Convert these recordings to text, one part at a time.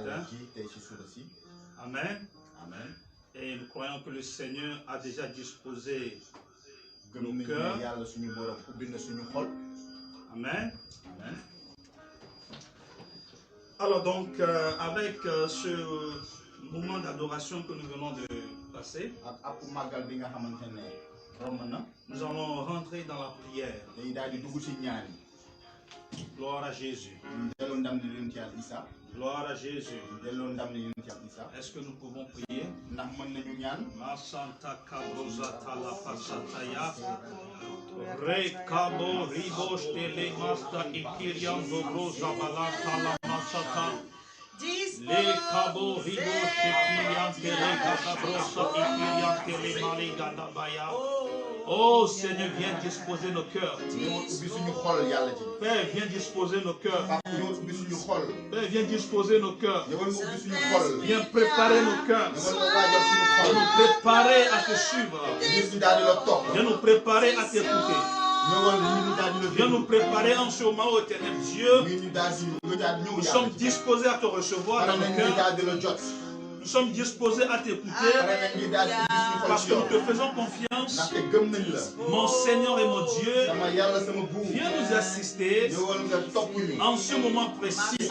matin. Amen. Amen. Et nous croyons que le Seigneur a déjà disposé nos cœurs. Amen. Amen. Alors donc, avec ce moment d'adoration que nous venons de passer, nous allons rentrer dans la prière. Gloire à Jésus. Gloire à Jésus. Est-ce que nous pouvons prier? Masanta kabrozata la pasataya. Rekabo ribosh tele masta ikirian dobroza balanta la masata. Le cabo ribosh ikirian tele kabrosa ikirian tele maliganda baya. Oh Seigneur, viens disposer nos cœurs. Père, viens disposer nos cœurs. Père, viens disposer nos cœurs. Viens préparer nos cœurs. Viens nous préparer à te suivre. Viens nous préparer à t'écouter. Viens nous préparer en ce moment, éternel Dieu. Nous sommes disposés à te recevoir dans nos cœurs. Nous sommes disposés à t'écouter parce que nous te faisons confiance. Mon Seigneur et mon Dieu, viens nous assister en ce moment précis.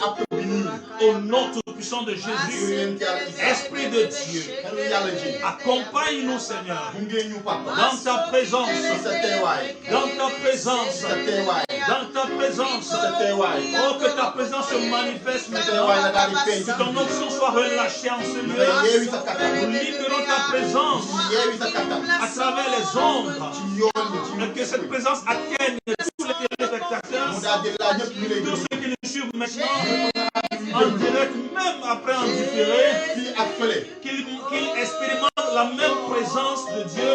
Au nom tout-puissant de Jésus, Esprit de Dieu, accompagne-nous, Seigneur, dans ta présence, dans ta présence, dans ta présence. Oh, que ta présence se manifeste maintenant, que ton onction soit relâchée en ce lieu. Nous libérons ta présence à travers les ombres, et que cette présence atteigne tous les téléspectateurs, tous ceux qui nous suivent maintenant en direct, même après en différé, qu'ils expérimentent la même présence de Dieu,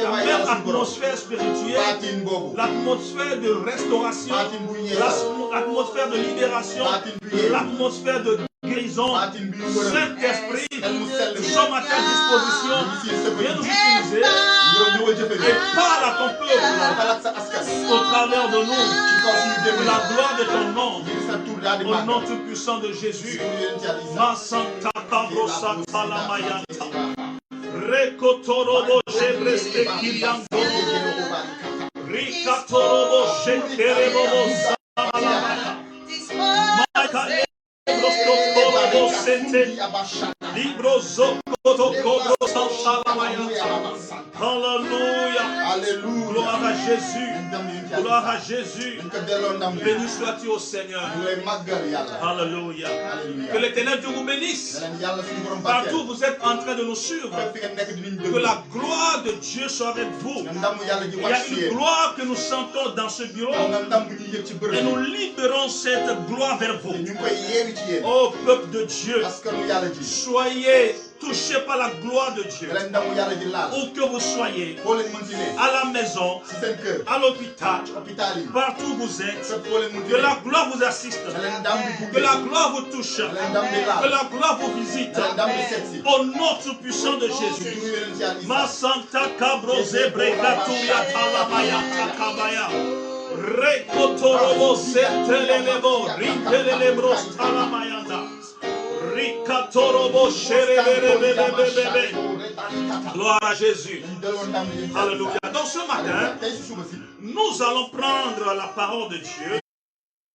la même atmosphère spirituelle, l'atmosphère de restauration, l'atmosphère de libération, l'atmosphère de guérison. Saint-Esprit, nous sommes à ta disposition. Viens nous utiliser et parle à ton peuple au travers de nous, pour la gloire de ton nom. Au nom tout-puissant de Jésus. Masanta kabrosa talamayanta. Rekotorobo jebreste kiriando. Rikatorobo shekerebo salamaya. Maika ebrostokorobo sente. Librozo kotokobro salamaya. Alléluia. Alléluia. Gloire à Jésus. Gloire à Jésus. Béni sois-tu au Seigneur. Alléluia. Que l'Éternel Dieu vous bénisse. Partout où vous êtes en train de nous suivre. Que la gloire de Dieu soit avec vous. Il y a une gloire que nous sentons dans ce bureau. Et nous libérons cette gloire vers vous. Ô peuple de Dieu, soyez touchés par la gloire de Dieu. Où que vous soyez, à la maison, à l'hôpital, partout où vous êtes, que la gloire vous assiste, que la gloire vous touche, que la gloire vous visite. Au nom tout puissant de Jésus. Ma santa cabroze bregaturia talamaya takabaya. Rekotorobo setelelebo rintelelebros talamayanda. Rikatorobo sherebebebebebe. Gloire à Jésus. Alléluia. Donc ce matin, nous allons prendre la parole de Dieu.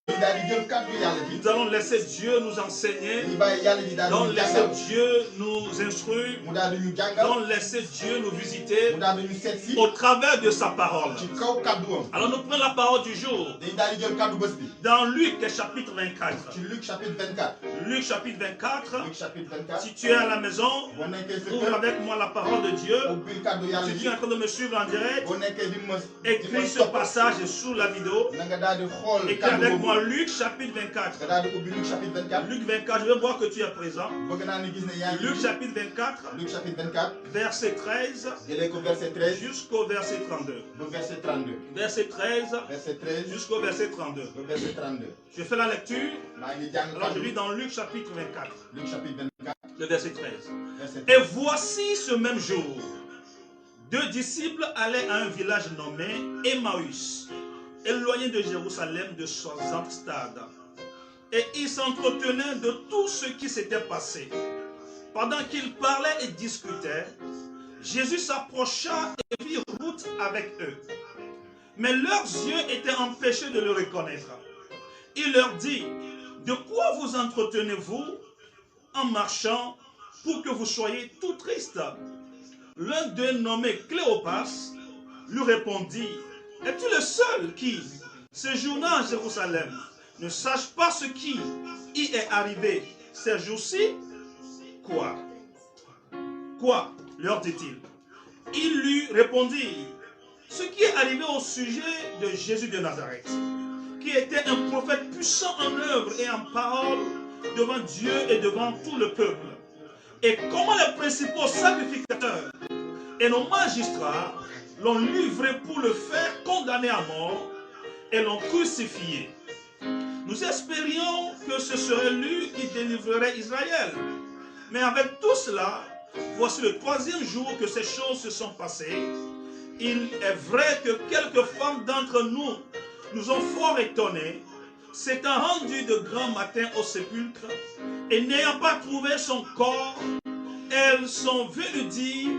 Nous allons laisser Dieu nous enseigner. Nous allons laisser Dieu nous instruire. Nous allons laisser Dieu nous visiter au travers de sa parole. Alors nous prenons la parole du jour dans Luc chapitre 24. Luc chapitre 24. Si tu es à la maison, ouvre avec moi la parole de Dieu. Si tu es en train de me suivre en direct, écris ce passage sous la vidéo. Écris avec moi Luc chapitre 24. Luc 24, je veux voir que tu es présent. Luc chapitre 24, verset 13 jusqu'au verset 32. Verset 13 jusqu'au verset 32. Je fais la lecture. Alors je lis dans Luc chapitre 24. Le verset 13. Et voici ce même jour, deux disciples allaient à un village nommé Emmaüs, éloigné de Jérusalem de 60 stades. et ils s'entretenaient de tout ce qui s'était passé. Pendant qu'ils parlaient et discutaient, Jésus s'approcha et fit route avec eux. Mais leurs yeux étaient empêchés de le reconnaître. Il leur dit, « De quoi vous entretenez-vous en marchant pour que vous soyez tout tristes ?» L'un d'eux, nommé Cléopas, lui répondit, « Es-tu le seul qui, séjournant à Jérusalem, ne sache pas ce qui y est arrivé ces jours-ci? » Quoi? Quoi? Leur dit-il. Il lui répondit, ce qui est arrivé au sujet de Jésus de Nazareth, qui était un prophète puissant en œuvre et en parole devant Dieu et devant tout le peuple. Et comment les principaux sacrificateurs et nos magistrats l'ont livré pour le faire condamner à mort et l'ont crucifié. Nous espérions que ce serait lui qui délivrerait Israël. Mais avec tout cela, voici le 3e jour que ces choses se sont passées. Il est vrai que quelques femmes d'entre nous nous ont fort étonnés, s'étant rendues de grand matin au sépulcre, et n'ayant pas trouvé son corps, elles sont venues dire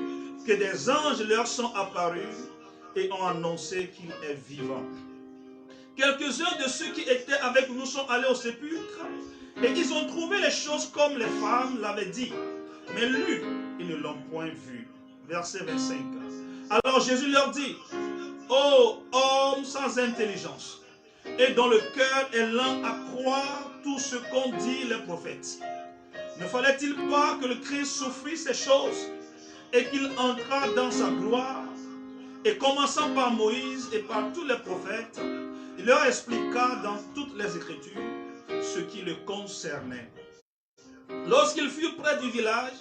que des anges leur sont apparus et ont annoncé qu'il est vivant. Quelques-uns de ceux qui étaient avec nous sont allés au sépulcre, et ils ont trouvé les choses comme les femmes l'avaient dit. Mais lui, ils ne l'ont point vu. Verset 25. Alors Jésus leur dit, ô homme sans intelligence, et dont le cœur est lent à croire tout ce qu'ont dit les prophètes. Ne fallait-il pas que le Christ souffrit ces choses et qu'il entrât dans sa gloire? Et commençant par Moïse et par tous les prophètes, il leur expliqua dans toutes les Écritures ce qui le concernait. Lorsqu'il fut près du village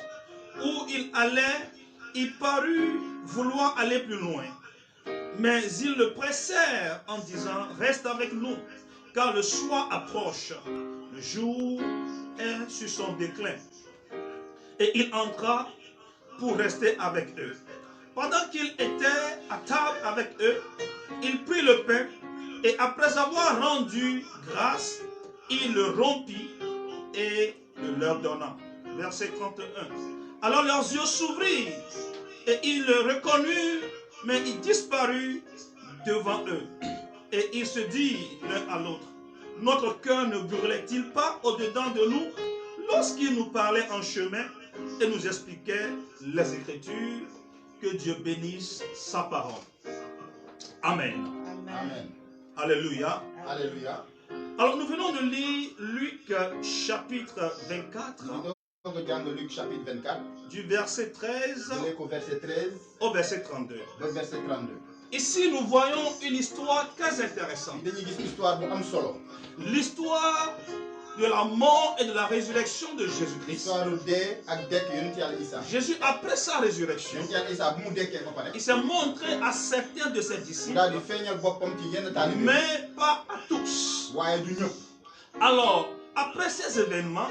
où il allait, il parut vouloir aller plus loin. Mais ils le pressèrent en disant, reste avec nous, car le soir approche, le jour est sur son déclin. Et il entra pour rester avec eux. Pendant qu'il était à table avec eux, il prit le pain et après avoir rendu grâce, il le rompit et le leur donna. Verset 31. Alors leurs yeux s'ouvrirent et ils le reconnurent, mais il disparut devant eux. Et ils se dirent l'un à l'autre, notre cœur ne brûlait-il pas au-dedans de nous lorsqu'il nous parlait en chemin et nous expliquait les Écritures? Que Dieu bénisse sa parole. Amen. Amen. Alléluia. Alléluia. Alors nous venons de lire Luc chapitre 24. Luc chapitre 24. Du verset 13 au verset 32. Ici nous voyons une histoire très intéressante. L'histoire de la mort et de la résurrection de Jésus-Christ. Jésus, après sa résurrection, il s'est montré à certains de ses disciples, mais pas à tous. Alors, après ces événements,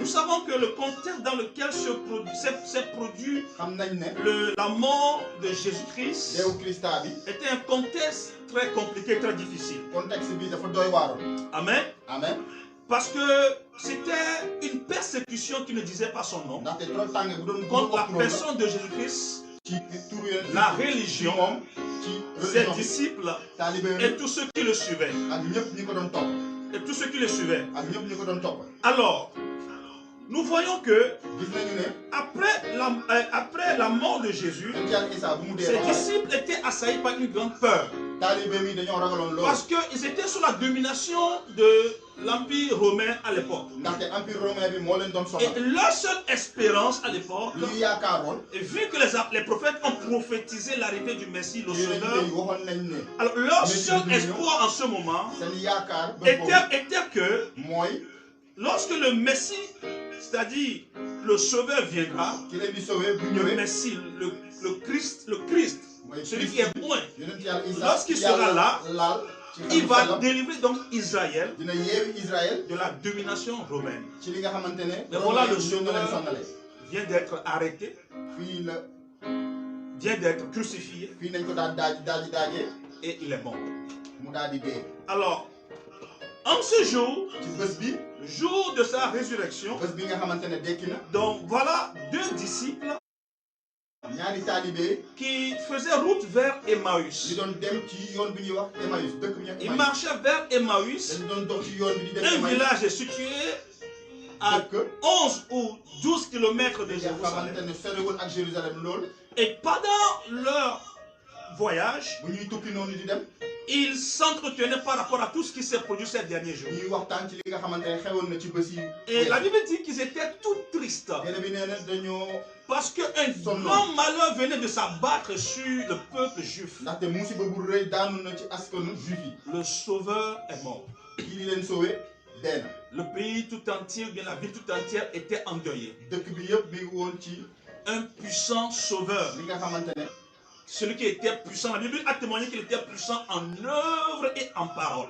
nous savons que le contexte dans lequel s'est produit la mort de Jésus-Christ était un contexte très compliqué, très difficile. Amen. Amen. Parce que c'était une persécution qui ne disait pas son nom contre la personne de Jésus-Christ, la religion, ses disciples et tous ceux qui le suivaient. Et tous ceux qui le suivaient. Alors, nous voyons que après la mort de Jésus, ses disciples étaient assaillis par une grande peur. Parce qu'ils étaient sous la domination de l'Empire romain à l'époque. Et leur seule espérance à l'époque, vu que les prophètes ont prophétisé l'arrivée du Messie, le Sauveur, alors leur seul espoir en ce moment était que lorsque le Messie, c'est-à-dire le Sauveur viendra, le Messie, le Christ, celui qui est point, lorsqu'il sera là, il va délivrer donc Israël de la domination romaine. Mais voilà, le Sauveur vient d'être arrêté, vient d'être crucifié, et il est mort. Alors, En ce jour, le jour de sa résurrection, donc voilà deux disciples qui faisaient route vers Emmaüs. Ils marchaient vers Emmaüs. Un village est situé à 11 ou 12 km de Jérusalem. Et pendant leur voyage, ils s'entretenaient par rapport à tout ce qui s'est produit ces derniers jours. Et la Bible dit qu'ils étaient tout tristes. Parce qu'un grand malheur venait de s'abattre sur le peuple juif. Le Sauveur est mort. Le pays tout entier, bien la ville tout entière était endeuillée. Un puissant Sauveur. Celui qui était puissant, la Bible a témoigné qu'il était puissant en œuvre et en parole.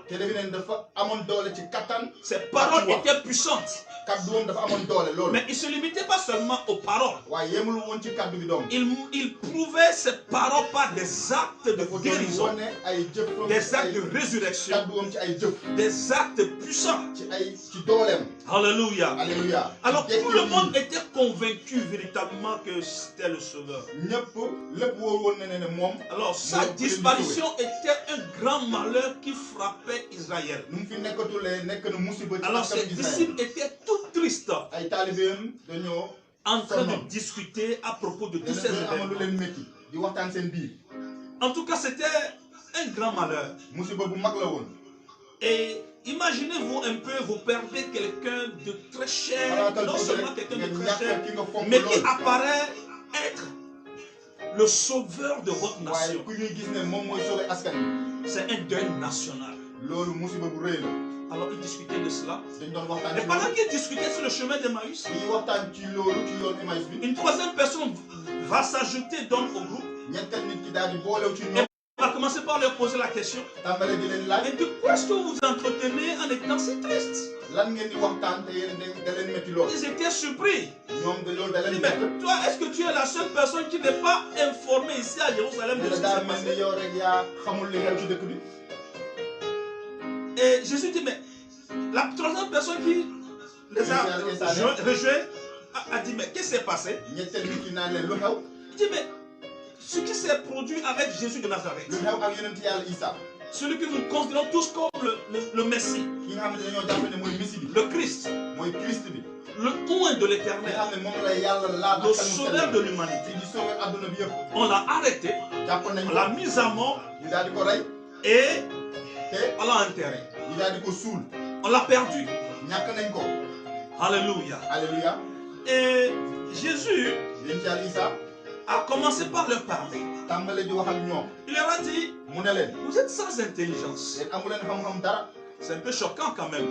Ses paroles étaient puissantes. Mais il ne se limitait pas seulement aux paroles. Il prouvait ses paroles par des actes de guérison, des actes de résurrection, des actes puissants. Alléluia. Alors tout le monde était convaincu véritablement que c'était le Sauveur. Alors sa disparition était un grand malheur qui frappait Israël. Alors ses disciples étaient tout tristes, en train de discuter à propos de tous ces événements. En tout cas, c'était un grand malheur. Et imaginez-vous un peu, vous perdez quelqu'un de très cher, non seulement quelqu'un de très cher, mais qui apparaît être le sauveur de votre nation. C'est un deuil national. Alors ils discutaient de cela. Et pendant qu'ils discutaient sur le chemin d'Emmaüs, une troisième personne va s'ajouter donc au groupe. Et on va commencer par leur poser la question. Et de quoi est-ce que vous vous entretenez en étant si triste? Ils étaient surpris. Mais toi, est-ce que tu es la seule personne qui n'est pas informée ici à Jérusalem de ce qui s'est passé? Et Jésus dit, mais la troisième personne qui les a rejoints a dit, mais qu'est-ce qui s'est passé? Il dit, mais ce qui s'est produit avec Jésus de Nazareth, celui que nous considérons tous comme le Messie, le Christ, le oint de l'éternel, le sauveur de l'humanité, on l'a arrêté, on l'a mis à mort et on l'a enterré. On l'a perdu. Alléluia. Et Jésus a commencé par leur parler. Il leur a dit, vous êtes sans intelligence. C'est un peu choquant quand même.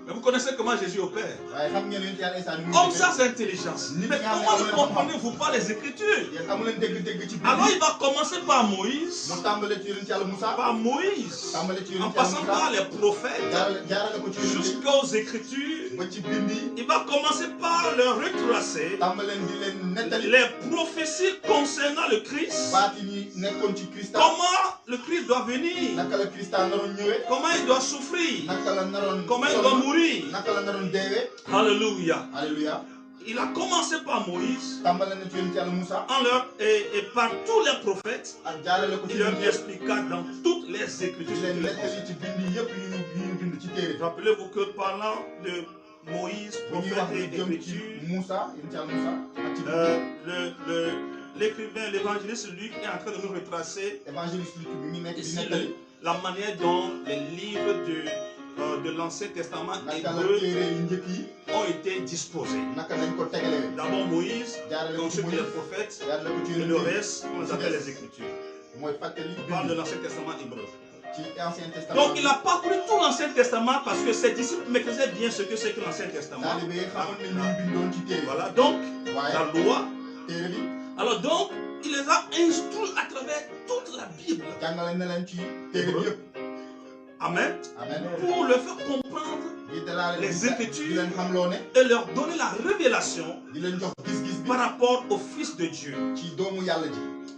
Mais vous connaissez comment Jésus opère. Homme sans intelligence. Mais comment ne comprenez-vous pas les Écritures? Alors il va commencer par Moïse. En passant par les prophètes jusqu'aux Écritures. Il va commencer par leur retracer les prophéties concernant le Christ. Comment le Christ doit venir. Comment il doit souffrir. Comment il doit mourir. Alléluia. Il a commencé par Moïse et par tous les prophètes. Il leur expliqua dans toutes les Écritures. Rappelez-vous que parlant de Moïse, prophète et Écriture, l'écrivain, l'évangéliste Luc est en train de nous retracer ici la manière dont les livres de l'Ancien Testament hébreu ont été disposés. D'abord Moïse, ensuite les prophètes, et le reste, on les appelle les Écritures. On parle de l'Ancien Testament hébreu. Donc il a parcouru tout l'Ancien Testament parce que ses disciples maîtrisaient bien ce que c'est que l'Ancien Testament. Voilà, donc la loi. Alors donc, il les a instruits à travers toute la Bible. Amen. Pour leur faire comprendre les Écritures et leur donner la révélation par rapport au Fils de Dieu.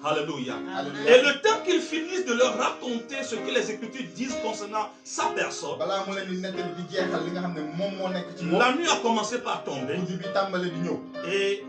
Alléluia. Alléluia. Et le temps qu'ils finissent de leur raconter ce que les Écritures disent concernant sa personne, balaa mu leen di nettali di jeexal li nga xam ne moom moo nekk ci moom. la nuit a commencé par tomber. guddi bi tàmbale di ñëw. Et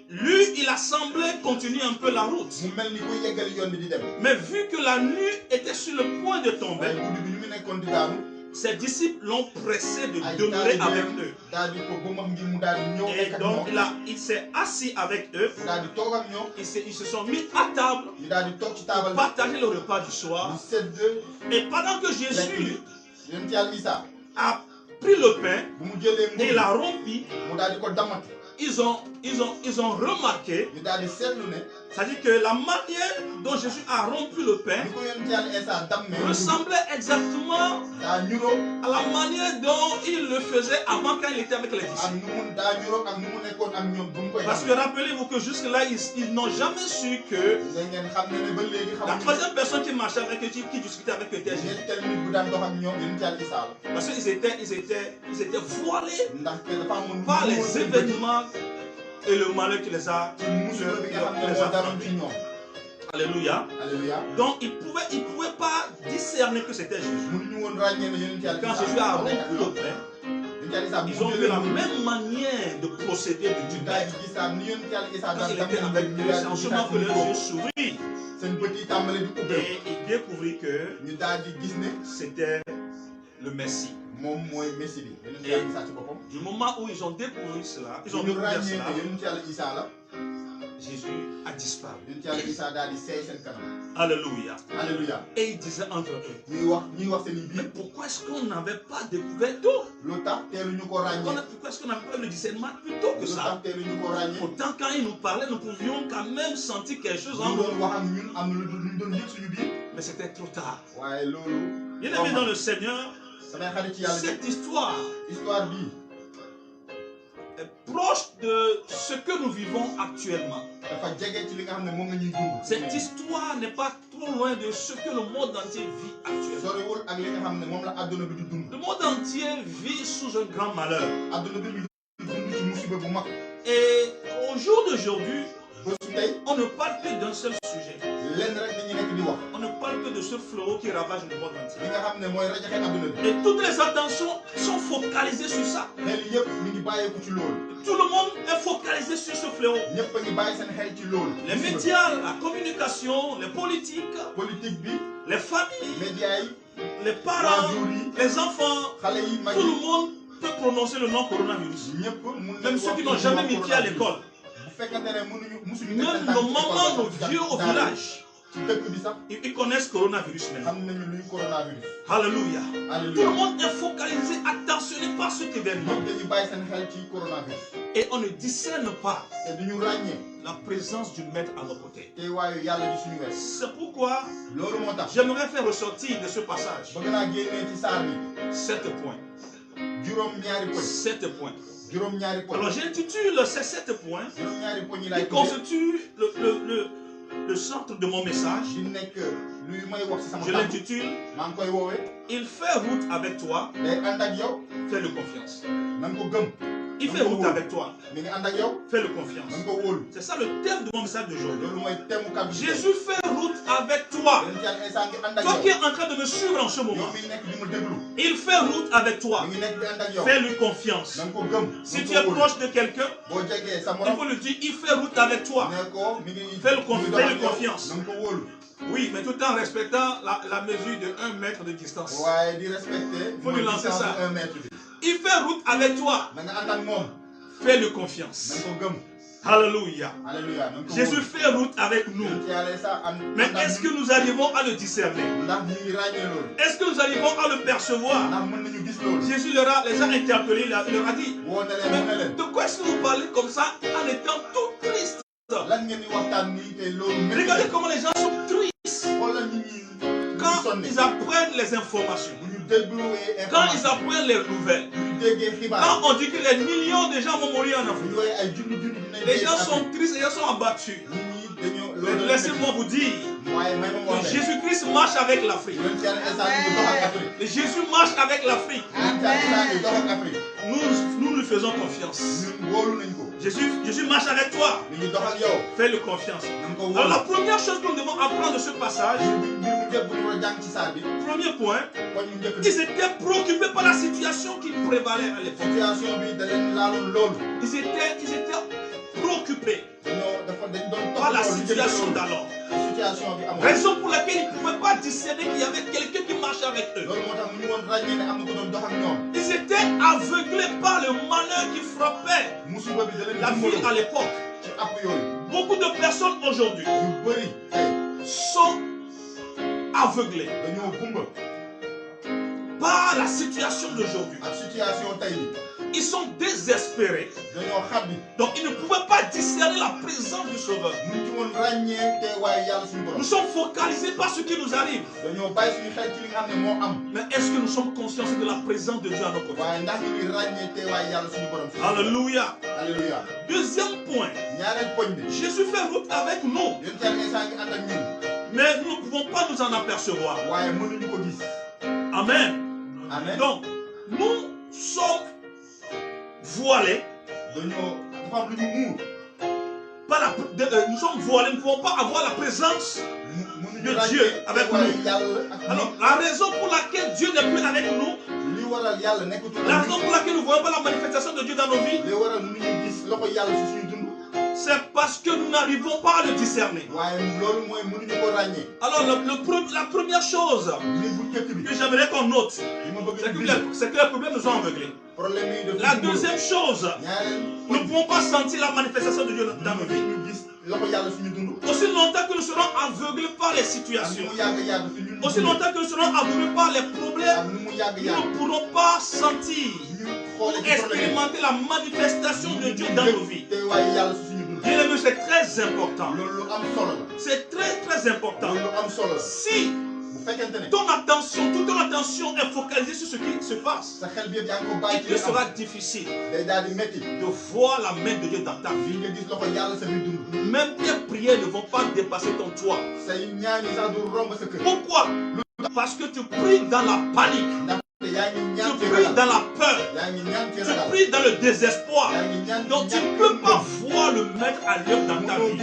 lui, il a semblé continuer un peu la route. mu mel ni kuy yeggali yoon bi di dem. Mais vu que la nuit était sur le point de tomber, waaye guddi bi ni mu nekkoon di daanu. ses disciples l'ont pressé de demeurer avec eux. daal di ko ba max ngir mu daal di ñëw Et donc il s'est assis avec eux. mu daal di toog ak ñoom. Ils se sont mis à table ñu daal di toog ci taabal pour partager le repas du soir. ñu sedd. Et pendant que Jésus yonent Yàlla Isaa a pris le pain bu mu jëlee et l'a rompu, mu daal di ko damati. ils ont remarqué, ñu daal di seetlu ne. c'est-à-dire que la manière dont Jésus a rompu le pain ni ko yonent Yàlla Isaa dammee. ressemblait exactement daa ñuroo. à la manière dont il le faisait avant quand il était avec les ak disciples. nu mu daa ñuroo ak nu mu nekkoon ak ñoom bu mu koy. Parce que rappelez-vous que jusque-là, ils n'ont jamais su que da ngeen xam ne ba léegi la xamuñu. troisième personne qui marchait avec eux, qui discutait avec eux, était Jésus. ñetteel nit bu daan dox ak ñoom yonent Yàlla Isaa la. Parce qu'ils étaient voilés ndaxte dafa amoon par les événements et le malheur qui les a. ci musiba bi nga xam ne moo daroon ci ñoom. Alléluia. Alléluia. Donc ils pouvaient pas discerner que c'était Jésus. mënuñu woon ràññee ne yonent Yàlla Quand Isaa Jésus a rompu le yonent pain, Yàlla Isaa bu ils ont mu vu jëlee la mu même manière de procéder du daal pain. di gisaat ni yonent Yàlla Isaa Quand daan il était dammee avec ñu eux, daal c'est en di ce moment gisaat que ni leurs ko yeux s'ouvrirent seen bët yi tàmbale di ubbeeku. et ils découvrirent que ñu daal di gis ne c'était le Messie. moom mooy Messie bi yonent Yàlla Isaa ci boppam. Du moment où ils ont découvert cela, ils ont ñu découvert ràññee cela, ne yonent Yàlla Isaa la. Jésus a disparu. yonent Yàlla Isaa daal di seey seen kanam. Alléluia. Alléluia. Et ils disaient entre eux, ñuy wax seen i mais biir. pourquoi est-ce qu'on n'avait pas découvert tout? lu tax teeluñu ko ràññee. Pourquoi est-ce qu'on n'avait pas eu le discernement plus tôt que lu ça? tax teeluñu ko ràññee. Pourtant, quand il nous parlait, nous pouvions quand même sentir quelque chose en ñu nous. doon wax ak ñun am na lu doon yëg suñu biir. Mais c'était trop tard. waaye loolu. Bien aimé dans le Seigneur, samay xarit ci yàlla cette histoire bi est proche de ce que nous vivons actuellement. dafa jege ci li nga xam ne moom la ñuy dund. Cette histoire n'est pas trop loin de ce que le monde entier vit actuellement. soriwul ak li nga xam ne moom la adduna bi di dund. Le monde entier vit sous un grand malheur. adduna bi di dund ci musiba bu mag. Et au jour d'aujourd'hui, bésu tey on ne parle que d'un seul sujet. lenn rek dañuy nekk di wax. On ne parle que de ce fléau qui ravage le monde entier. li nga xam ne mooy rajaxe adduna bi. Et toutes les attentions sont focalisées sur ça. xel yëpp mi ngi bàyyeeku ci loolu. Tout le monde est focalisé sur ce fléau. ñëpp a ngi bàyyi seen xel ci loolu. Les médias, la communication, les politiques, politique bi. les familles, médias yi. les parents, waajur yi. les enfants, xale yi mag tout yi. le monde peut prononcer le nom coronavirus. ñëpp mun nañu Même ceux qui n'ont jamais mis pied à l'école. bu fekkante ne mënuñu musuñu. Même nos mamans, nos vieux au village, ci dëkk bi sax. ils connaissent coronavirus maintenant. xam nañu luy coronavirus. Alléluia. Tout le Alléluia. monde est focalisé, attentionné par cet événement. ñëpp dañuy bàyyi seen xel ci coronavirus. Et on ne discerne pas te duñu ràññee. la présence du Maître à nos côtés. te waayu yàlla ji suñu wet. C'est pourquoi loolu moo tax. j'aimerais faire ressortir de ce passage bëgg naa génnee ci saar bi. 7 points. juróom-ñaari poñ. 7 points. juróom-ñaari poñ. Alors j'intitule ces 7 points juróom-ñaari poñ yi qui laay tuddee. constituent le centre de mon message. di nekk luy may wax ci sama Je kàddu. l'intitule maa ngi koy woowee. Il fait route avec toi, day ànd ak yow. fais-le confiance. na nga ko gëm. Il fait route avec toi, mi ngi ànd ak yow. fais-le na confiance. nga ko wóolu. C'est ça le thème de mon message d'aujourd'hui. loolu mooy thème mu kàddu gi. Jésus fait route avec toi. yonent Yàlla Isaa ngi ànd ak Toi qui yow. es en train de me suivre en ce yow moment, mi nekk di ma déglu. il fait route avec toi. mi ngi nekk di ànd ak yow. Fais-lui confiance. na nga ko gëm. Si tu es proche de quelqu'un, boo jegee sa il morom. faut lui dire, il fait route avec toi. ne ko mi ngi. Fais-le mi ngi dox ak yow. confiance. na nga ko wóolu. Oui, mais tout en respectant la mesure de 1 mètre de distance. waaye di respecter. Faut lui lancer ça. 1 mètre bi. Il fait route avec toi. na nga ànd ak moom. Fais-lui na confiance. nga ko gëm. Alléluia. Alléluia. na nga ko Jésus wóolu. fait route avec nous. yonent Yàlla Isaa ànd Mais ànd ak est-ce que ñun. nous arrivons à le discerner? ndax ñu ngi ràññee loolu. Est-ce que nous arrivons à le percevoir? ndax mën nañu gis loolu. Jésus les a interpellés, il leur a dit, woo na leen mu ne leen. de quoi est-ce que vous parlez comme ça en étant tout triste? lan ngeen di waxtaan nii te loolu. Regardez comment les gens sont tristes xoolal nit ñi. quand sonne. ils apprennent les informations, bu ñu dégluwee quand ils information. apprennent les nouvelles, bu ñu déggee xibaar. quand on dit que les millions de gens vont mourir en bu Afrique. ñu woowee ay junni dinañ Les dee gens Afrique. sont tristes, les gens sont abattus. nit ñi Laissez-moi vous dire que Jésus-Christ marche avec l'Afrique. Jésus marche avec l'Afrique. Nous lui faisons confiance. Jésus marche avec toi. Fais-le confiance. Alors la première chose que nous devons apprendre de ce passage, premier point, ils étaient préoccupés par la situation qui prévalait à l'époque. Ils étaient préoccupés par la situation d'alors. Raison pour laquelle ils ne pouvaient pas discerner qu'il y avait quelqu'un qui marchait avec eux. Ils étaient aveuglés par le malheur qui frappait la ville à l'époque. Beaucoup de personnes aujourd'hui sont aveuglés par la situation d'aujourd'hui. Ils sont désespérés. Donc ils ne pouvaient pas discerner la présence du Sauveur. Nous sommes focalisés par ce qui nous arrive. Mais est-ce que nous sommes conscients de la présence de Dieu à nos côtés? Alléluia. Deuxième point. Jésus fait route avec nous. Mais nous ne pouvons pas nous en apercevoir. Amen. Donc, nous sommes voilés. Nous sommes voilés, nous ne pouvons pas avoir la présence de Dieu avec nous. Alors, la raison pour laquelle Dieu n'est plus avec nous, la raison pour laquelle nous ne voyons pas la manifestation de Dieu dans nos vies, c'est parce que nous n'arrivons pas à le discerner. Alors, la première chose que j'aimerais qu'on note, c'est que les problèmes nous ont aveuglés. La deuxième chose, nous ne pouvons pas sentir la manifestation de Dieu dans nos vies. Aussi longtemps que nous serons aveuglés par les situations, aussi longtemps que nous serons aveuglés par les problèmes, nous ne pourrons pas sentir ou expérimenter la manifestation de Dieu dans nos vies. Bien-aimé, c'est très important. C'est très important. Si toute ton attention est focalisée sur ce qui se passe, il te sera difficile de voir la main de Dieu dans ta vie. Même tes prières ne vont pas dépasser ton toit. Pourquoi? Parce que tu pries dans la panique. Tu pries dans la peur. Tu pries dans le désespoir. Donc tu ne peux pas voir le maître à l'œuvre dans ta vie.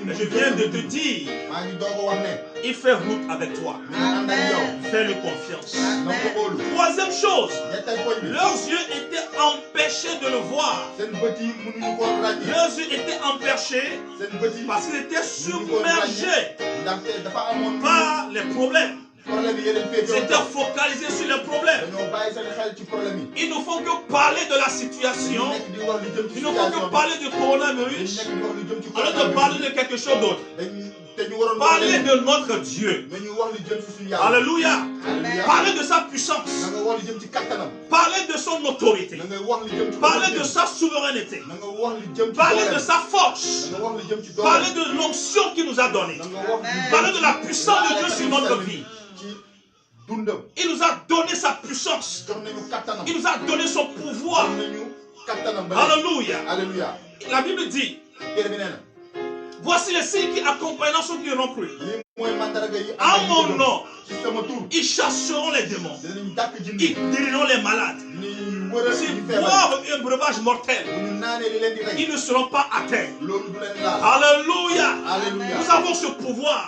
Mais je viens de te dire, il fait route avec toi. Fais-le confiance. Troisième chose, leurs yeux étaient empêchés de le voir. Leurs yeux étaient empêchés parce qu'ils étaient submergés par les problèmes. Ils étaient focalisés sur les problèmes. Ils ne font que parler de la situation. Ils ne font que parler du coronavirus. Alors de parler de quelque chose d'autre. Parler de notre Dieu. Alléluia. Parler de sa puissance. Parler de son autorité. Parler de sa souveraineté. Parler de sa force. Parler de l'onction qu'il nous a donnée. Parler de la puissance de Dieu sur notre vie. Il nous a donné sa puissance. Il nous a donné son pouvoir. Alléluia. La Bible dit, voici les signes qui accompagneront ceux qui auront cru. À mon nom, ils chasseront les démons. Ils guériront les malades. S'ils boivent un breuvage mortel, ils ne seront pas atteints. Alléluia. Nous avons ce pouvoir.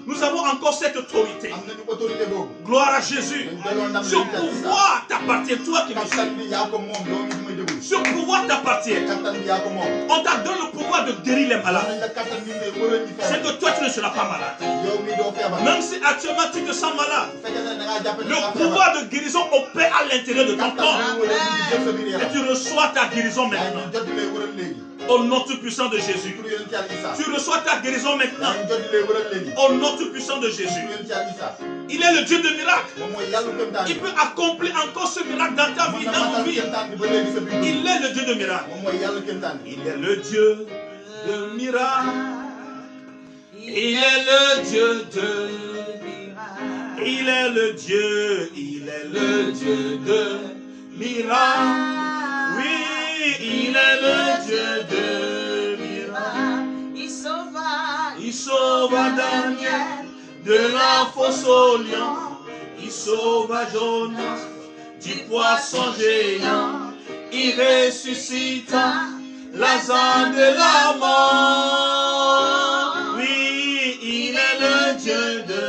Nous avons encore cette autorité. Gloire à Jésus. Ce pouvoir t'appartient, toi qui me suis. Ce pouvoir t'appartient. On t'a donné le pouvoir de guérir les malades. C'est que toi tu ne seras pas malade. Même si actuellement tu te sens malade, le pouvoir de guérison opère à l'intérieur de ton corps. Et tu reçois ta guérison maintenant. Au nom tout puissant de Jésus. Tu reçois ta guérison maintenant. Au nom tout puissant de Jésus. Il est le Dieu de miracles. Il peut accomplir encore ce miracle dans ta vie, dans nos vies. Il est le Dieu de miracles. Il est le Dieu de miracles. Il est le Dieu de miracles. Il est le Dieu de miracles. Oui, il est le Dieu de miracles. Il sauve sauva Daniel de la fosse au lion. Il sauva Jonas du poisson géant. Il ressuscita Lazare de la mort. Oui, il est le Dieu de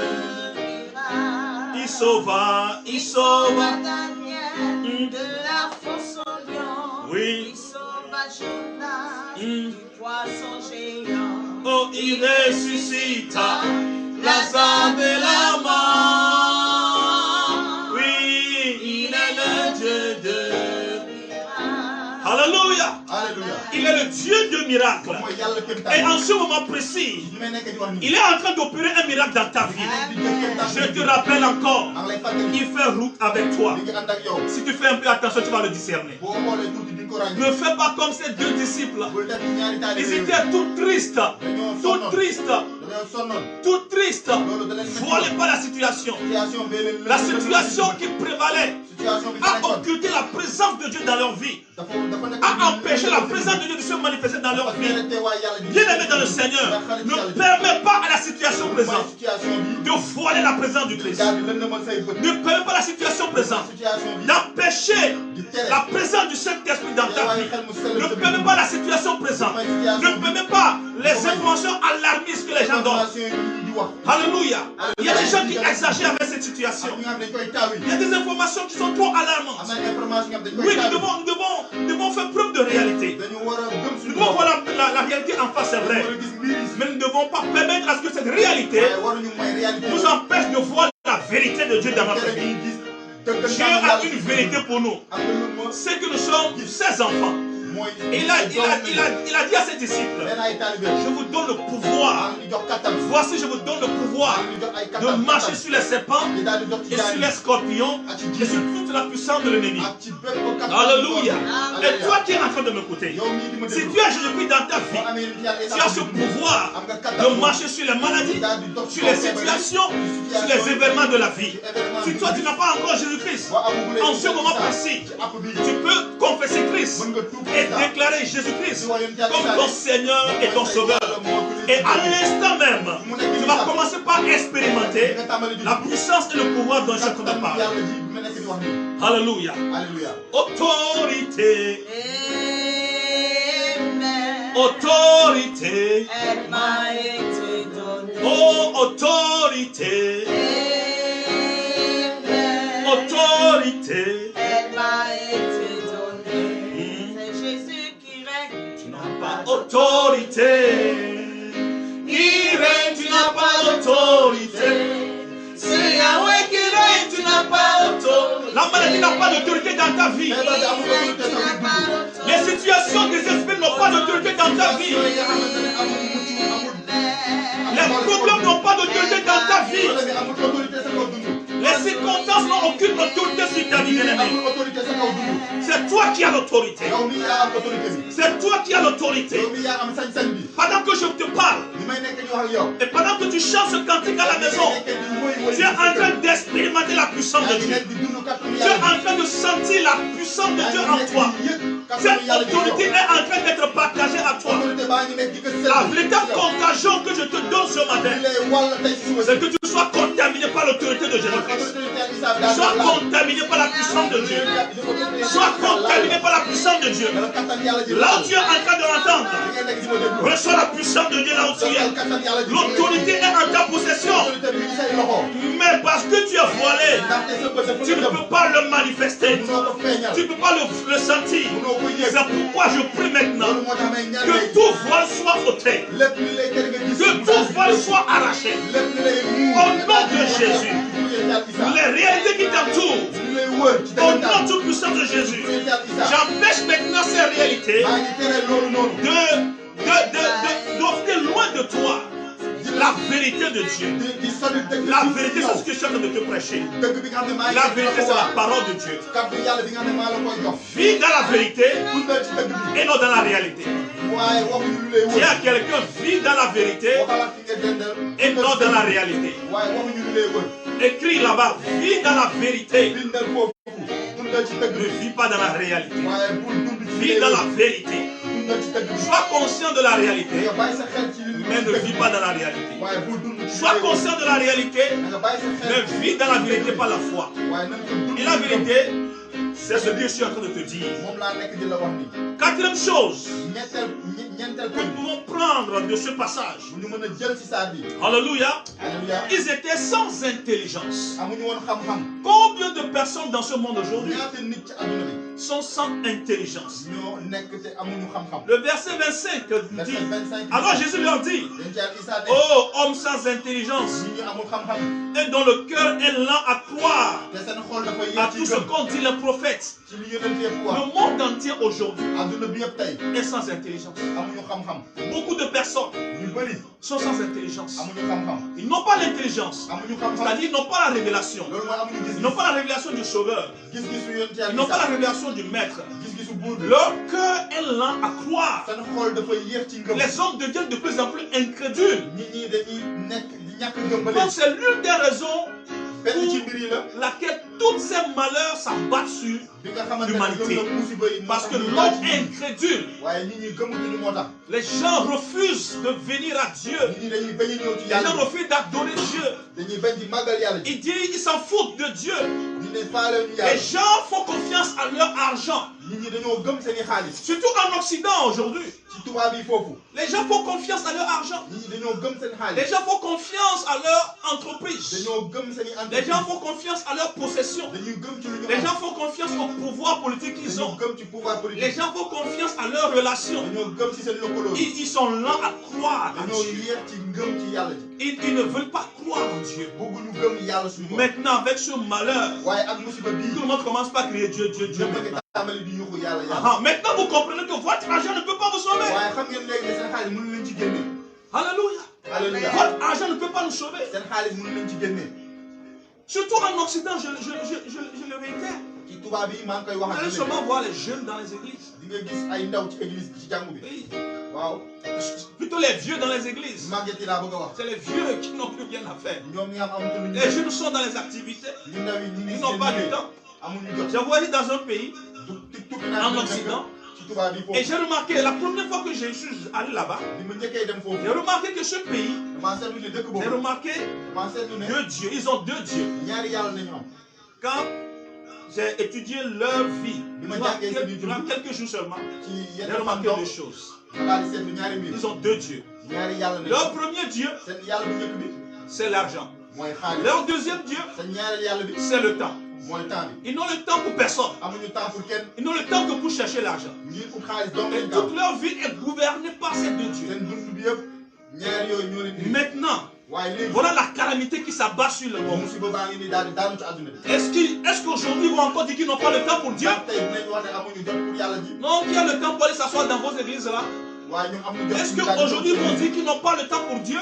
miracles. Il sauva Daniel de la fosse au lion. Oui. Il sauva Jonas du poisson géant. Oh, il ressuscita Lazare de la mort. Oui, il est le Dieu de miracles. Alléluia. Il est le Dieu de miracles. Et en ce moment précis, il est en train d'opérer un miracle dans ta vie. Je te rappelle encore, il fait route avec toi. Si tu fais un peu attention, tu vas le discerner. Ne fais pas comme ces deux disciples. Ils étaient tout tristes. Tout tristes. Voilés par la situation. La situation qui prévalait a occulté la présence de Dieu dans leur vie. A empêché la présence de Dieu de se manifester dans leur vie. Bien-aimé dans le Seigneur, ne permets pas à la situation présente de voiler la présence du Christ. Ne permets pas à la situation présente d'empêcher la présence du Saint-Esprit dans ta vie. Ne permets pas à la situation présente. Ne permets pas les informations alarmistes que les gens donnent. Alléluia. Il y a des gens qui exagèrent avec cette situation. Il y a des informations qui sont trop alarmantes. Oui, nous devons faire preuve de réalité. Nous devons voir la réalité en face, c'est vrai. Mais nous ne devons pas permettre à ce que cette réalité nous empêche de voir la vérité de Dieu dans notre vie. Dieu a une vérité pour nous. C'est que nous sommes ses enfants. Et il a dit à ses disciples, je vous donne le pouvoir. Voici, je vous donne le pouvoir de marcher sur les serpents et sur les scorpions et sur toute la puissance de l'ennemi. Alléluia. Et toi qui es en train de m'écouter, si tu as Jésus-Christ dans ta vie, tu as ce pouvoir de marcher sur les maladies, sur les situations, sur les événements de la vie. Si toi tu n'as pas encore Jésus-Christ, en ce moment précis, tu peux confesser Christ et déclarer Jésus-Christ comme ton Seigneur et ton Sauveur. Et à l'instant même, tu vas commencer par expérimenter la puissance et le pouvoir dont je te parle. Alléluia. Autorité. Autorité. Elle m'a été donnée. Oh, autorité. Autorité. Elle m'a été donnée. C'est Jésus qui règne. Tu n'as pas d'autorité. Il règne, tu n'as pas d'autorité. C'est Yahweh qui règne, tu n'as pas d'autorité. La maladie n'a pas d'autorité dans ta vie. Les situations désespérées n'ont pas d'autorité dans ta vie. Les problèmes n'ont pas d'autorité dans ta vie. Les circonstances n'ont aucune autorité sur ta vie, bien-aimé. C'est toi qui as l'autorité. C'est toi qui as l'autorité. Pendant que je te parle, et pendant que tu chantes ce cantique à la maison, tu es en train d'expérimenter la puissance de Dieu. Tu es en train de sentir la puissance de Dieu en toi. Cette autorité est en train d'être partagée à toi. La véritable contagion que je te donne ce matin, c'est que tu sois contaminé par l'autorité de Jésus-Christ. Sois contaminé par la puissance de Dieu. Sois contaminé par la puissance de Dieu. Là où tu es en train de l'entendre, reçois la puissance de Dieu là où tu es. L'autorité est en ta possession. Mais parce que tu es voilé, tu ne peux pas le manifester. Tu ne peux pas le sentir. C'est pourquoi je prie maintenant que tout voile soit ôté. Que tout voile soit arraché. Au nom de Jésus. Les réalités qui t'entourent, au nom tout puissant de Jésus, j'empêche maintenant ces réalités d'offrir loin de toi la vérité de Dieu. La vérité, c'est ce que je suis en train de te prêcher. La vérité, c'est la parole de Dieu. Vis dans la vérité et non dans la réalité. Si à quelqu'un vit dans la vérité et non dans la réalité. Écris là-bas, vis dans la vérité. Ne vis pas dans la réalité. Vis dans la vérité. Sois conscient de la réalité, mais ne vis pas dans la réalité. Sois conscient de la réalité, mais vis dans la vérité par la foi. Et la vérité, c'est ce que je suis en train de te dire. Quatrième chose que nous pouvons prendre de ce passage. Alléluia. Ils étaient sans intelligence. Combien de personnes dans ce monde aujourd'hui sont sans intelligence? Le verset 25 dit, alors Jésus leur dit, oh homme sans intelligence, et dont le cœur est lent à croire à tout ce qu'ont dit les prophètes. Le monde entier aujourd'hui est sans intelligence. Beaucoup de personnes sont sans intelligence. Ils n'ont pas l'intelligence, c'est-à-dire ils n'ont pas la révélation. Ils n'ont pas la révélation du Sauveur. Ils n'ont pas la révélation du Maître. Leur cœur est lent à croire. Les hommes deviennent de plus en plus incrédules. Donc c'est l'une des raisons pour laquelle tous ces malheurs s'abattent sur l'humanité. Parce que l'homme est incrédule. Les gens refusent de venir à Dieu. Les gens refusent d'adorer Dieu. Ils s'en foutent de Dieu. Les gens font confiance à leur argent. Surtout en Occident aujourd'hui. Les gens font confiance à leur argent. Les gens font confiance à leur entreprise. Les gens font confiance à leur possession. Les gens font confiance au pouvoir politique qu'ils ont. Les gens font confiance à leurs relations. Ils sont lents à croire à Dieu. Ils ne veulent pas croire en Dieu. Maintenant, avec ce malheur, tout le monde commence par crier Dieu, Dieu, Dieu. Maintenant, vous comprenez que votre argent ne peut pas vous sauver. Alléluia. Votre argent ne peut pas nous sauver. Surtout en Occident, je le réitère. Vous allez seulement voir les jeunes dans les églises. Oui. Plutôt les vieux dans les églises. C'est les vieux qui n'ont plus rien à faire. Les jeunes sont dans les activités. Ils n'ont pas de temps. J'ai voyagé dans un pays, en Occident, et j'ai remarqué, la première fois que je suis allé là-bas, j'ai remarqué que ce pays, j'ai remarqué deux dieux, ils ont deux dieux. Quand j'ai étudié leur vie, durant quelques jours seulement, j'ai remarqué deux choses. Ils ont deux dieux. Leur premier dieu, c'est l'argent. Leur deuxième dieu, c'est le temps. Ils n'ont le temps pour personne. Ils n'ont le temps que pour chercher l'argent. Et toute leur vie est gouvernée par ces deux dieux. Maintenant, voilà la calamité qui s'abat sur le monde. Est-ce qu'aujourd'hui ils vont encore dire qu'ils n'ont pas le temps pour Dieu? Non, qui a le temps pour aller s'asseoir dans vos églises là? Est-ce qu'aujourd'hui ils vont dire qu'ils n'ont pas le temps pour Dieu?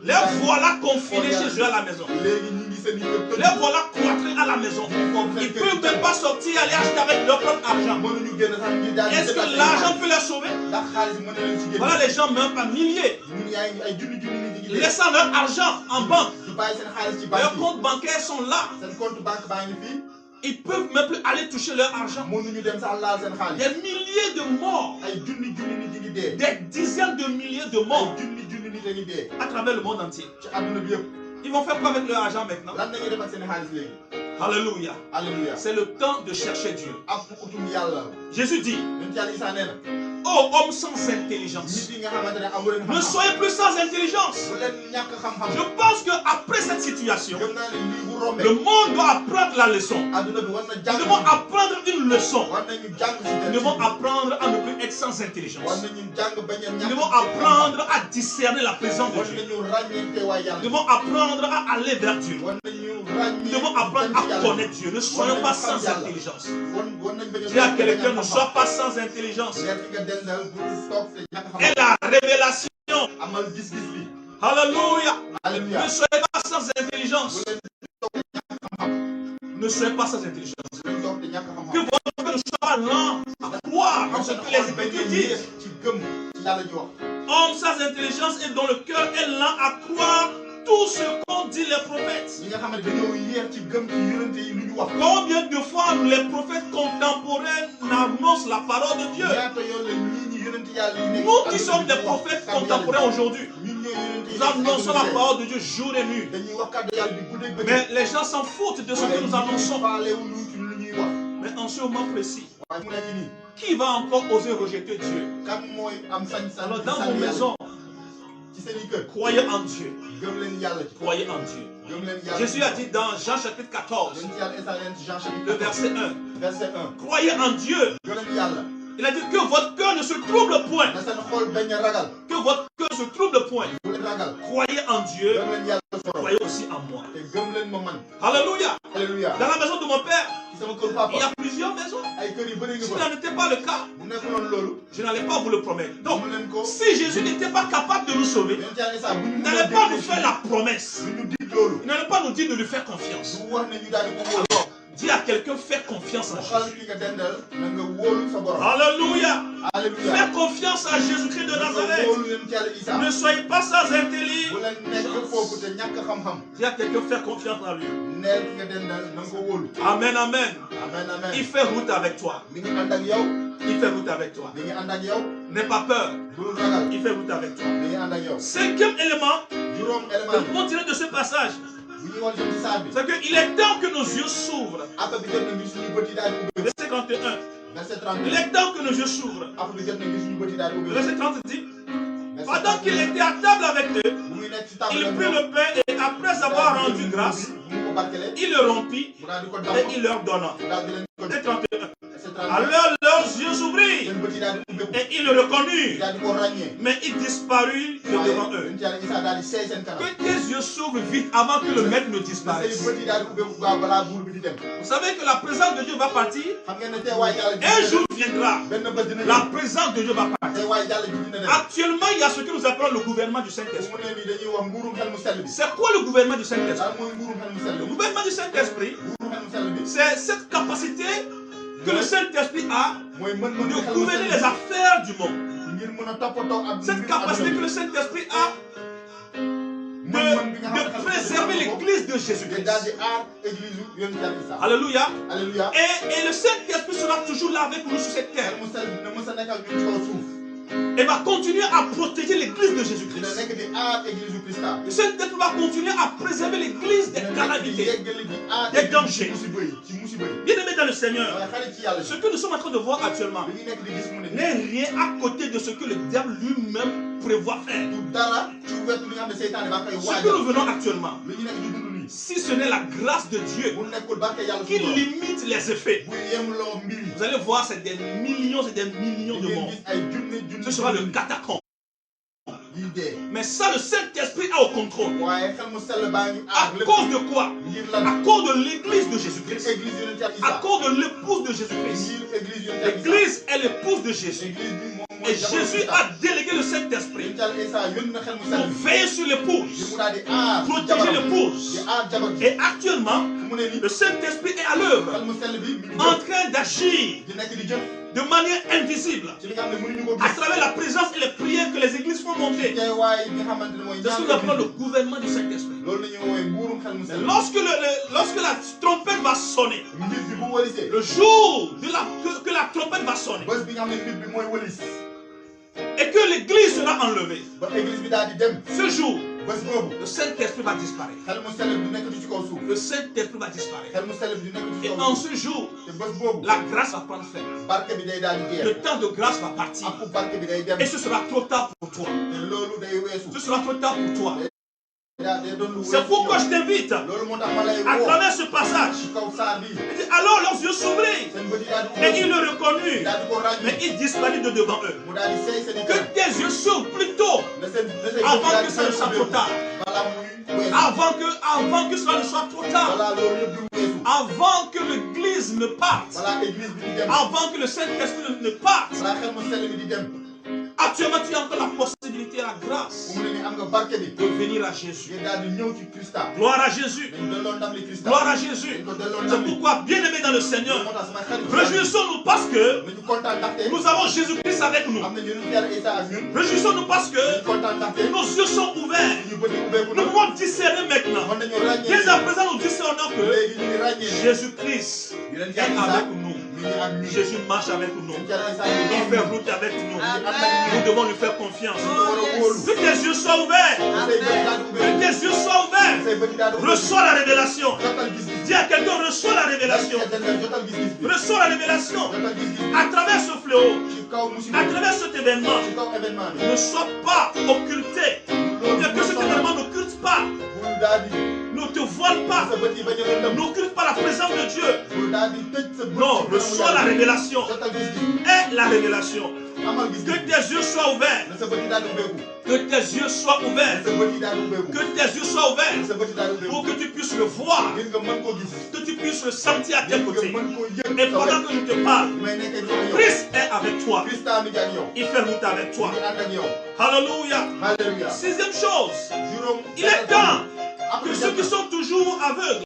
Les voilà confinés chez eux à la maison. Les voilà cloîtrés à la maison. Ils ne peuvent même pas sortir, aller acheter avec leur propre argent. Est-ce que l'argent peut les sauver? Voilà, les gens meurent par milliers, laissant leur argent en banque. Leurs comptes bancaires sont là. Ils ne peuvent même plus aller toucher leur argent. Des milliers de morts, des dizaines de milliers de morts à travers le monde entier. Ils vont faire quoi avec leur argent maintenant? Alléluia. C'est le temps de chercher Dieu. Jésus dit, oh homme sans intelligence, ne soyez plus sans intelligence. Je pense qu'après cette situation, le monde doit apprendre la leçon. Nous devons apprendre une leçon. Nous devons apprendre à ne plus être sans intelligence. Nous devons apprendre à discerner la présence de Dieu. Nous devons apprendre à aller vers Dieu. Nous devons apprendre à connaître Dieu. Ne soyons pas sans intelligence. Dis à quelqu'un, ne sois pas sans intelligence. Et la révélation. Alléluia. Ne soyez pas sans intelligence. Ne soyez pas sans intelligence. Que votre cœur soit lent à croire en ce que les Écritures disent. Homme sans intelligence et dont le cœur est lent à croire tout ce qu'ont dit les prophètes? Combien de fois les prophètes contemporains annoncent la parole de Dieu? Nous qui sommes des prophètes contemporains aujourd'hui, nous annonçons la parole de Dieu jour et nuit. Mais les gens s'en foutent de ce que nous annonçons. Mais en ce moment précis, qui va encore oser rejeter Dieu? Alors dans vos maisons, croyez en Dieu. Croyez en Dieu. Jésus a dit dans Jean chapitre 14, le verset 1. Croyez en Dieu. Il a dit que votre cœur ne se trouble point. Que votre cœur se trouble point. Croyez en Dieu. Croyez aussi en moi. Alléluia. Dans la maison de mon père, il y a plusieurs maisons. Si ça n'était pas le cas, je n'allais pas vous le promettre. Donc, si Jésus n'était pas capable de nous sauver, il n'allait pas nous faire la promesse. Il n'allait pas nous dire de lui faire confiance. Alors, dis à quelqu'un, fais confiance en Jésus. Alléluia. Fais confiance à Jésus-Christ de Nazareth. Ne soyez pas sans intelligence. Dis à quelqu'un, fais confiance en lui. Amen, amen. Il fait route avec toi. Il fait route avec toi. N'aie pas peur. Il fait route avec toi. Cinquième élément, pour tirer de ce passage, c'est qu'il est temps que nos yeux s'ouvrent. Verset 51. Il est temps que nos yeux s'ouvrent. Verset 30 dit, pendant qu'il était à table avec eux, il prit le pain et après avoir rendu grâce, il le rompit et il leur donna. Verset 31. Alors leurs yeux s'ouvrirent et ils le reconnurent, mais il disparut de devant eux. Que tes yeux s'ouvrent vite avant que le maître ne disparaisse. Vous savez que la présence de Dieu va partir. Un jour viendra, la présence de Dieu va partir. Actuellement, il y a ce que nous appelons le gouvernement du Saint-Esprit. C'est quoi le gouvernement du Saint-Esprit? Le gouvernement du Saint-Esprit, c'est cette capacité que le Saint-Esprit a de gouverner les affaires du monde. Cette capacité que le Saint-Esprit a de préserver l'église de Jésus-Christ. Alléluia. Et le Saint-Esprit sera toujours là avec nous sur cette terre. Et va continuer à protéger l'église de Jésus-Christ. Le Saint-Esprit va continuer à préserver l'église des calamités, des dangers. Bien-aimés dans le Seigneur, ce que nous sommes en train de voir actuellement n'est rien à côté de ce que le diable lui-même prévoit faire. Ce que nous venons actuellement, si ce n'est la grâce de Dieu qui limite les effets, vous allez voir, c'est des millions et des millions de morts. Ce sera le catacombe. Mais ça, le Saint-Esprit a au contrôle. À cause de quoi? À cause de l'église de Jésus-Christ. À cause de l'épouse de Jésus-Christ. L'église est l'épouse de Jésus. Et Jésus a délégué le Saint-Esprit pour veiller sur l'épouse, protéger l'épouse. Et actuellement, le Saint-Esprit est à l'œuvre, en train d'agir de manière invisible, à travers la présence et les prières que les églises font monter. C'est ce que nous appelons le gouvernement du Saint-Esprit. Lorsque la trompette va sonner, le jour que la trompette va sonner, et que l'église sera enlevée, ce jour, le Saint-Esprit va disparaître. Le Saint-Esprit va disparaître. Et en ce jour, la grâce va prendre fin. Le temps de grâce va partir. Et ce sera trop tard pour toi. Ce sera trop tard pour toi. C'est pourquoi je t'invite à travers ce passage. Alors leurs yeux s'ouvrirent et ils le reconnurent, mais il disparut de devant eux. Que tes yeux s'ouvrent plus tôt avant que ça ne soit trop tard. Avant que cela ne soit trop tard. Avant que l'église ne parte. Avant que le Saint-Esprit ne parte. Actuellement, tu as encore la possibilité et la grâce de venir à Jésus. Gloire à Jésus. Gloire à Jésus. C'est pourquoi, bien aimés dans le Seigneur, réjouissons-nous parce que nous avons Jésus-Christ avec nous. Réjouissons-nous parce que nos yeux sont ouverts. Nous pouvons discerner maintenant. Dès à présent, nous discernons que Jésus-Christ est avec nous. Jésus marche avec nous. Il fait route avec nous. Nous devons lui faire confiance. Que tes yeux soient ouverts. Que tes yeux soient ouverts. Reçois la révélation. Dis à quelqu'un, reçois la révélation. Reçois la révélation. À travers ce fléau, à travers cet événement, ne sois pas occulté. Que cet événement n'occulte pas. Ne te voile pas. N'occulte pas la présence de Dieu. Non, reçois la révélation. Et la révélation. Que tes yeux soient ouverts. Que tes yeux soient ouverts. Que tes yeux soient ouverts. Pour que tu puisses le voir. Que tu puisses le sentir à tes côtés. Et pendant que je te parle, Christ est avec toi. Il fait route avec toi. Alléluia. Sixième chose. Il est temps que ceux qui sont toujours aveugles,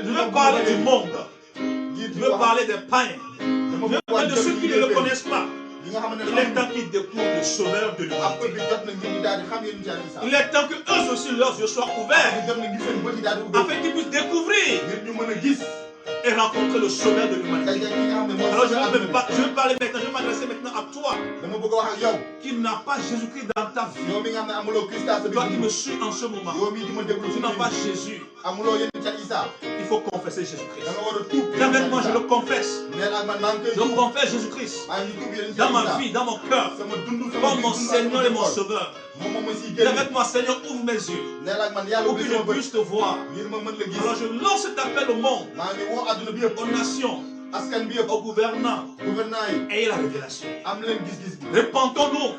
je veux parler du monde, je veux parler des païens, je veux parler de ceux qui ne le connaissent pas. Il est temps qu'ils découvrent le sauveur de l'humanité. Il est temps que eux aussi leurs yeux soient ouverts afin qu'ils puissent découvrir et rencontrer le sauveur de l'humanité. Alors je vais parler maintenant, je vais m'adresser maintenant à toi qui n'as pas Jésus-Christ dans ta vie. Toi qui me suis en ce moment, tu n'as pas Jésus. Il faut confesser Jésus-Christ. Viens avec moi, je le confesse. Je confesse Jésus-Christ dans ma vie, dans mon cœur, comme mon Seigneur et mon Sauveur. Viens avec moi, Seigneur, ouvre mes yeux pour que je puisse te voir. Alors je lance cet appel au monde, aux nations, aux gouvernants. Ayez la révélation. Répentons-nous.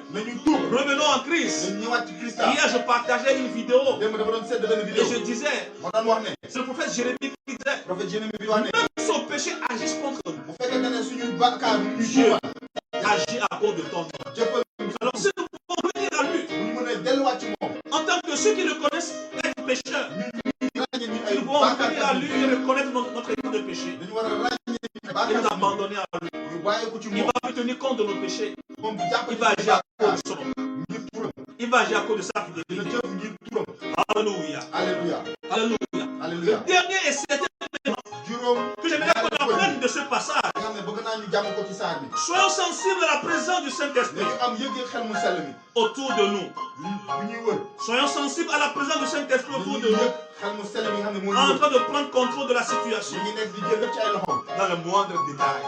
Revenons en Christ. Hier, je partageais une vidéo et je disais, c'est le prophète Jérémie qui disait, même son péché agisse contre nous. Dieu agit à cause de ton nom. Alors si nous pouvons venir à lui, en tant que ceux qui le connaissent être pécheurs, nous pouvons venir à lui et reconnaître notre état de péché. Et nous abandonner à lui. Il va plus tenir compte de nos péchés. Il va agir à cause de son nom. Il va agir à cause de sa fidélité. Alléluia. Alléluia. Le dernier et certain élément que j'aimerais qu'on apprenne de ce passage. Soyons sensibles à la présence du Saint-Esprit autour de nous. Soyons sensibles à la présence du Saint-Esprit autour de nous. En train de prendre contrôle de la situation. Dans le moindre détail.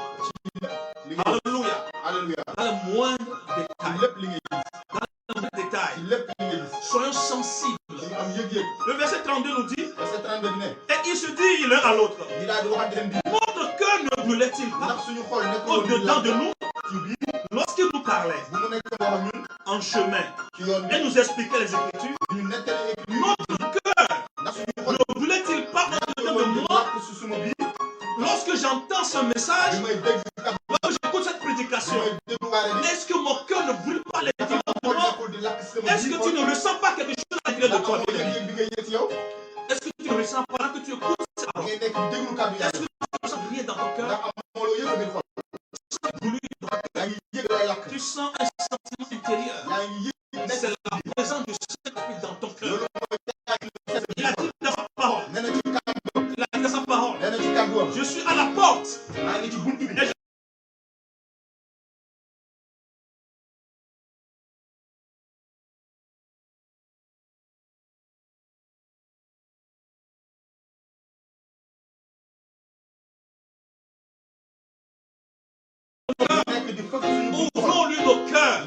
Alléluia. Dans le moindre détail. Dans le moindre détail. Soyons sensibles. Le verset 32 nous dit, et il se dit l'un à l'autre, notre cœur ne brûlait-il pas au-dedans de nous lorsqu'il nous parlait en chemin et nous expliquait les Écritures? Notre cœur ne brûlait-il pas au-dedans de moi lorsque j'entends ce message, lorsque j'écoute cette prédication? Est-ce que mon cœur ne brûle pas les dimanches de moi? Est-ce que tu ne ressens pas quelque chose à l'intérieur de toi? Est-ce que tu ne ressens pas là que tu écoutes cette parole? Est-ce que tu ne ressens rien dans ton cœur? Tu sens un sentiment intérieur. C'est la présence du Saint-Esprit dans ton cœur. Il a dit dans sa parole. Il a dit dans sa parole. Je suis à la porte. Et ouvrons-lui nos cœurs.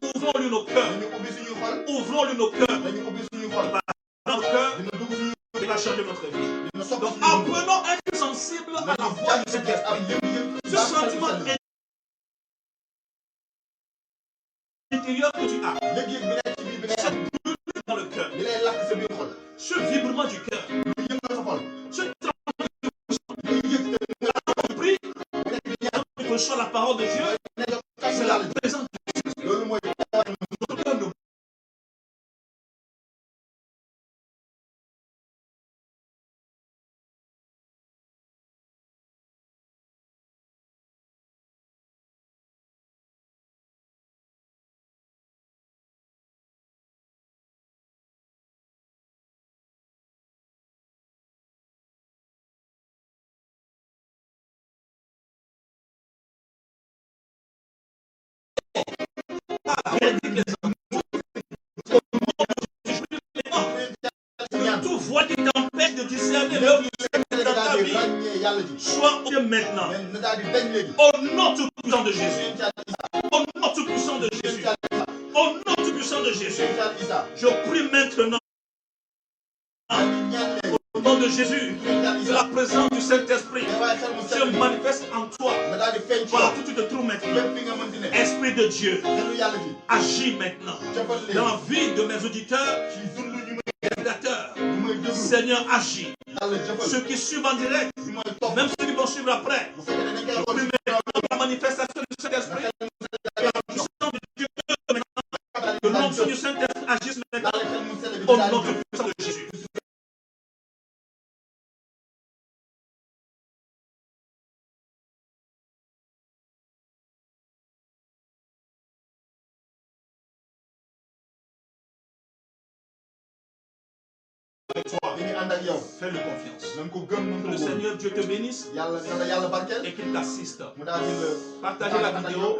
Ouvrons-lui nos cœurs. Ouvrons-lui nos cœurs. Dans nos cœurs, il va changer notre vie. Donc apprenons à être sensibles à la voix du Saint-Esprit. Ce sentiment intérieur que tu as, cette brûlure dans le cœur, ce vibrement du cœur, ce tremblement de prie, reçoit la parole de Dieu, c'est la présence du Saint-Esprit. bénédique les hommes. Tout voix qui t'empêche de discerner l'œuvre du Seigneur dans ta vie, soit au maintenant. Au nom tout puissant de Jésus. Au nom tout puissant de Jésus. Au nom tout puissant de Jésus. Je prie maintenant. Au nom de Jésus, que la présence du Saint-Esprit se manifeste en toi. Voilà, tout te trouve maintenant. Esprit de Dieu, agis maintenant dans la vie de mes auditeurs, Seigneur, agis. Ceux qui suivent en direct, même ceux qui vont suivre après, je prie maintenant la manifestation du Saint-Esprit, la puissance de Dieu maintenant, que l'onction du Saint-Esprit agisse maintenant, au nom de puissance de Jésus. Fais-le confiance. Que le Seigneur Dieu te bénisse et qu'il t'assiste. Partagez la vidéo.